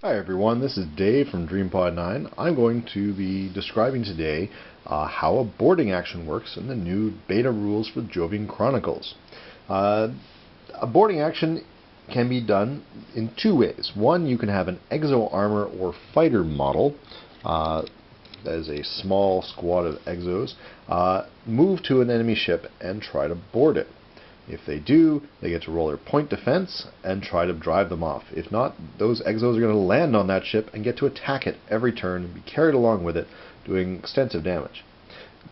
Hi everyone, this is Dave from DreamPod9. I'm going to be describing today how a boarding action works in the new beta rules for Jovian Chronicles. A boarding action can be done in two ways. One, you can have an exo armor or fighter model, that is a small squad of exos, move to an enemy ship and try to board it. If they do, they get to roll their point defense and try to drive them off. If not, those exos are going to land on that ship and get to attack it every turn and be carried along with it, doing extensive damage.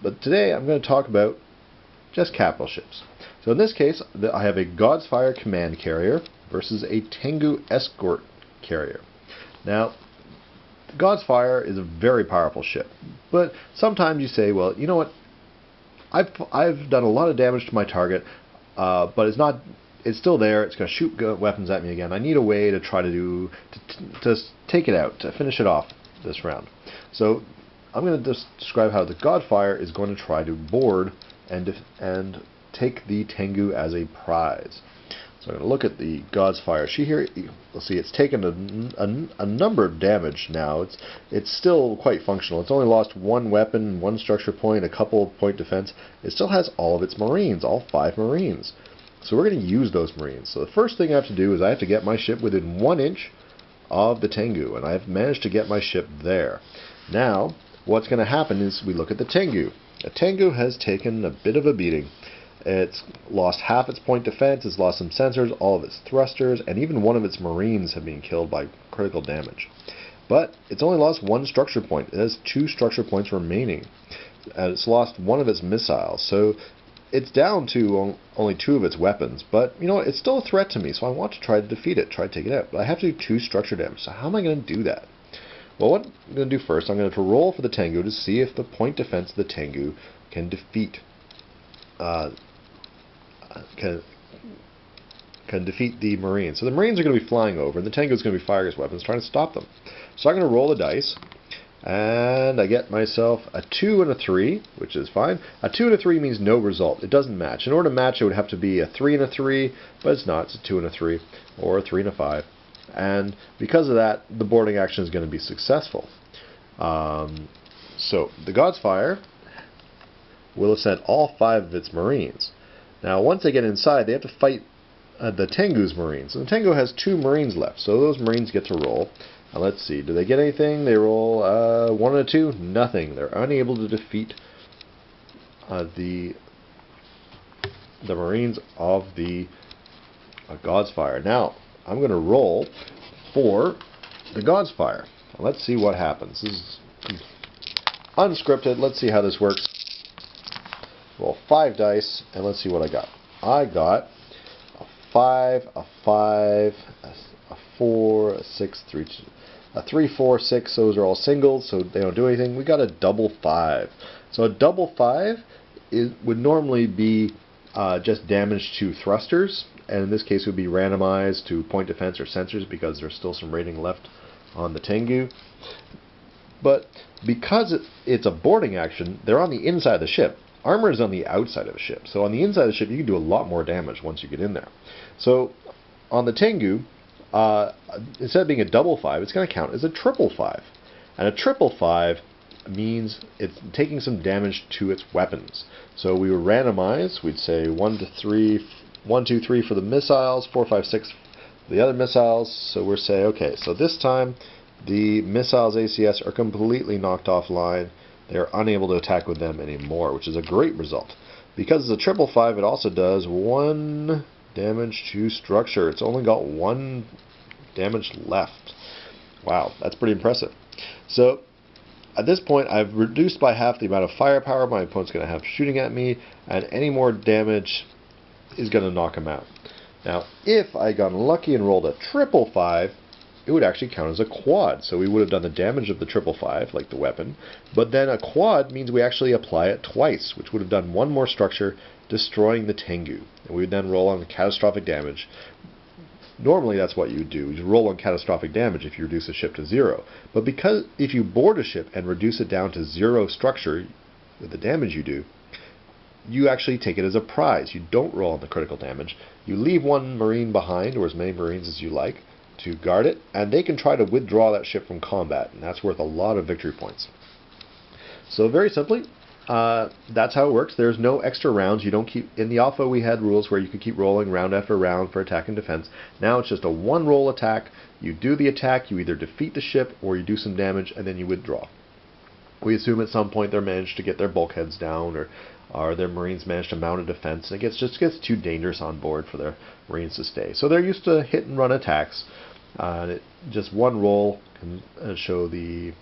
But today I'm going to talk about just capital ships. So in this case, I have a God's Fire command carrier versus a Tengu escort carrier. Now, God's Fire is a very powerful ship, but sometimes you say, well, you know what? I've done a lot of damage to my target. But it's still there. It's going to shoot weapons at me again. I need a way to try to take it out, to finish it off this round. So I'm going to just describe how the Godfire is going to try to board and take the Tengu as a prize. So I'm going to look at the God's Fire. You'll see it's taken a number of damage now. It's still quite functional. It's only lost one weapon, one structure point, a couple point defense. It still has all of its Marines, all 5 Marines. So we're going to use those Marines. So the first thing I have to do is I have to get my ship within 1 inch of the Tengu, and I've managed to get my ship there. Now, what's going to happen is we look at the Tengu. The Tengu has taken a bit of a beating. It's lost half its point defense, it's lost some sensors, all of its thrusters, and even one of its Marines have been killed by critical damage. But it's only lost 1 structure point. It has 2 structure points remaining. And it's lost 1 of its missiles, so it's down to only 2 of its weapons. But, you know, it's still a threat to me, so I want to try to defeat it, try to take it out. But I have to do 2 structure damage, so how am I going to do that? Well, what I'm going to do first, I'm going to roll for the Tengu to see if the point defense of the Tengu can defeat can defeat the Marines. So the Marines are going to be flying over, and the Tengu is going to be firing his weapons, trying to stop them. So I'm going to roll the dice, and I get myself a 2 and a 3, which is fine. A 2 and a 3 means no result. It doesn't match. In order to match, it would have to be a 3 and a 3, but it's not. It's a 2 and a 3, or a 3 and a 5. And because of that, the boarding action is going to be successful. So the God's Fire will have sent all 5 of its Marines. Now, once they get inside, they have to fight the Tengu's Marines. And the Tengu has 2 Marines left, so those Marines get to roll. Now, let's see. Do they get anything? They roll 1 and a 2? Nothing. They're unable to defeat the Marines of the God's Fire. Now, I'm going to roll for the God's Fire. Now, let's see what happens. This is unscripted. Let's see how this works. Roll 5 dice, and let's see what I got. I got a 5, a 5, a 4, a 6, 3, a 3, 4, 6. Those are all singles, so they don't do anything. We got a double 5. So a double 5 would normally be just damage to thrusters, and in this case it would be randomized to point defense or sensors because there's still some rating left on the Tengu. But because it's a boarding action, they're on the inside of the ship. Armor is on the outside of a ship. So on the inside of the ship, you can do a lot more damage once you get in there. So on the Tengu, instead of being a double 5, it's going to count as a triple 5. And a triple 5 means it's taking some damage to its weapons. So we would randomize. We'd say 1 to 3, 1, 2, 3 for the missiles, 4, 5, 6 for the other missiles. So we're saying, okay, so this time the missiles ACS are completely knocked offline. They're unable to attack with them anymore, which is a great result. Because it's a triple 5, it also does 1 damage to structure. It's only got 1 damage left. Wow, that's pretty impressive. So at this point, I've reduced by half the amount of firepower my opponent's going to have shooting at me, and any more damage is going to knock him out. Now, if I got lucky and rolled a triple 5, it would actually count as a quad. So we would have done the damage of the triple 5, like the weapon, but then a quad means we actually apply it twice, which would have done 1 more structure, destroying the Tengu. And we would then roll on catastrophic damage. Normally that's what you would do. You roll on catastrophic damage if you reduce a ship to 0. But because if you board a ship and reduce it down to 0 structure with the damage you do, you actually take it as a prize. You don't roll on the critical damage. You leave 1 Marine behind, or as many Marines as you like, to guard it, and they can try to withdraw that ship from combat, and that's worth a lot of victory points. So very simply, that's how it works. There's no extra rounds. You don't keep in the alpha. We had rules where you could keep rolling round after round for attack and defense. Now it's just a one roll attack. You do the attack, you either defeat the ship or you do some damage, and then you withdraw. We assume at some point they managed to get their bulkheads down, or their Marines managed to mount a defense, and it just gets too dangerous on board for their Marines to stay. So they're used to hit and run attacks. Just one roll can show the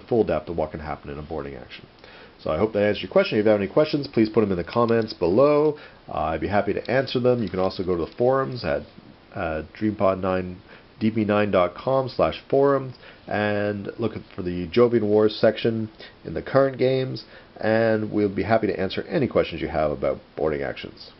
full depth of what can happen in a boarding action. So I hope that answers your question. If you have any questions, please put them in the comments below. I'd be happy to answer them. You can also go to the forums at db9.com/forums and look for the Jovian Wars section in the current games, and we'll be happy to answer any questions you have about boarding actions.